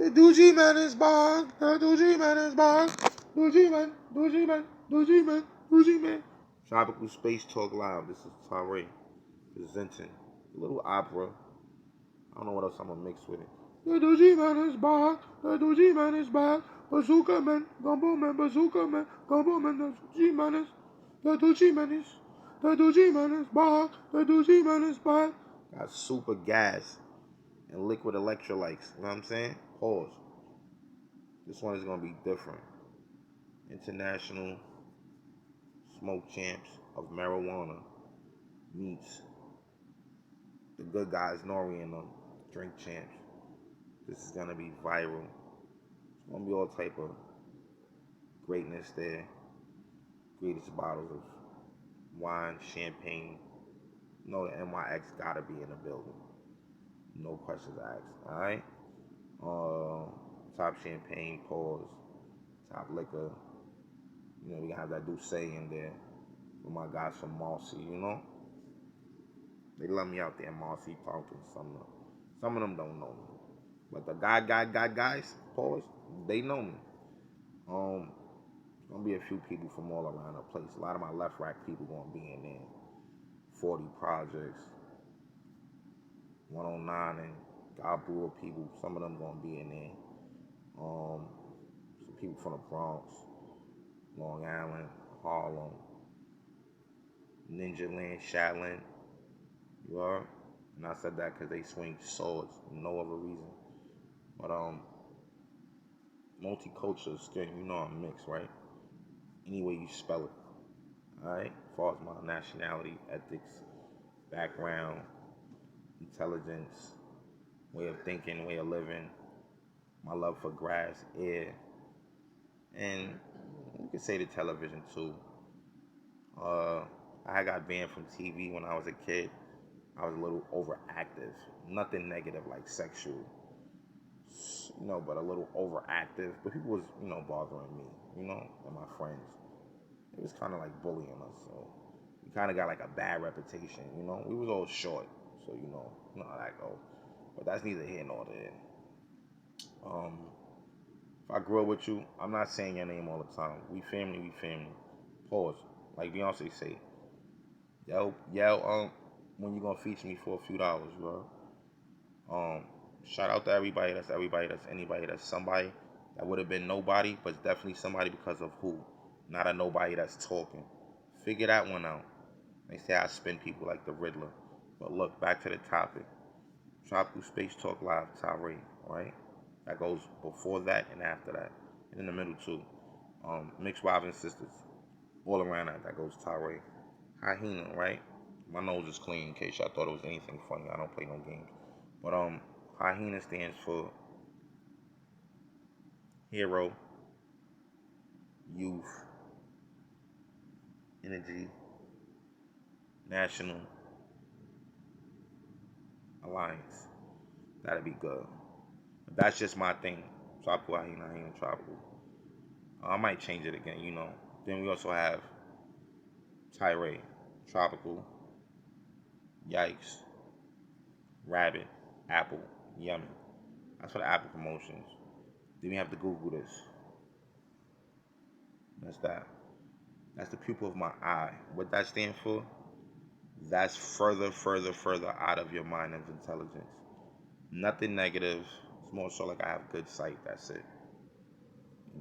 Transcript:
The Doogie Man is back. The Doogie Man is back. Doogie Man, Doogie Man, Doogie Man, Doogie Man. Tropical Space Talk Live. This is Tyree presenting a little opera. I don't know what else I'm gonna mix with it. The Doogie Man is back. The Doogie Man is back. Bazooka Man, Gumbo Man, Bazooka Man, Gumbo Man, the Doogie Man is. The Doogie Man is. The Doogie Man is back. The Doogie Man is back. Got super gas and liquid electrolytes. You know what I'm saying? Pause. This one is gonna be different. International smoke champs of marijuana meets the good guys Nori and them drink champs. This is gonna be viral. It's gonna be all type of greatness there. Greatest bottles of wine, champagne. You know the NYX gotta be in the building. No questions asked. Alright? Top champagne, pause. Top liquor. You know, we have that Douce in there. With my guys from Marcy, you know? They love me out there in Marcy Pumpkin. Some of them don't know me. But the guys, pause, they know me. Gonna be a few people from all around the place. A lot of my left rack people gonna be in there. 40 Projects, 109 and Gabua people, some of them gonna be in there. Some people from the Bronx, Long Island, Harlem, Ninja Land, Shaolin. You are? And I said that because they swing swords, no other reason. But multicultural skin, you know I'm mixed, right? Any way you spell it. Alright? As far as my nationality, ethics, background, intelligence, way of thinking, way of living, my love for grass, air, and you could say the television too. I got banned from TV when I was a kid. I was a little overactive. Nothing negative like sexual, you know, but a little overactive. But people was, you know, bothering me, you know, and my friends. It was kind of like bullying us, so we kind of got like a bad reputation, you know. We was all short, so you know how that go. But that's neither here nor there. If I grew up with you, I'm not saying your name all the time. We family. Pause. Like Beyonce say, yo, when you gonna feature me for a few dollars, bro? Shout out to everybody. That's anybody. That's somebody that would have been nobody, but it's definitely somebody because of who. Not a nobody that's talking. Figure that one out. They say I spin people like the Riddler. But look, back to the topic. Tropical Space Talk Live, Tyree, right? That goes before that and after that. And in the middle too. Mixed Wives and Sisters. All around that goes Tyree. Hyena, right? My nose is clean in case y'all thought it was anything funny. I don't play no games. But Hyena stands for Hero, Youth, Energy, National, Alliance. That'd be good. But that's just my thing. Tropical Hyena, Tropical. I might change it again, you know. Then we also have Tyree, Tropical, Yikes, Rabbit, Apple, Yummy. That's for the Apple promotions. Then we have to Google this. That's that. That's the pupil of my eye. What that stands for? That's further out of your mind of intelligence. Nothing negative. It's more so like I have good sight. That's it.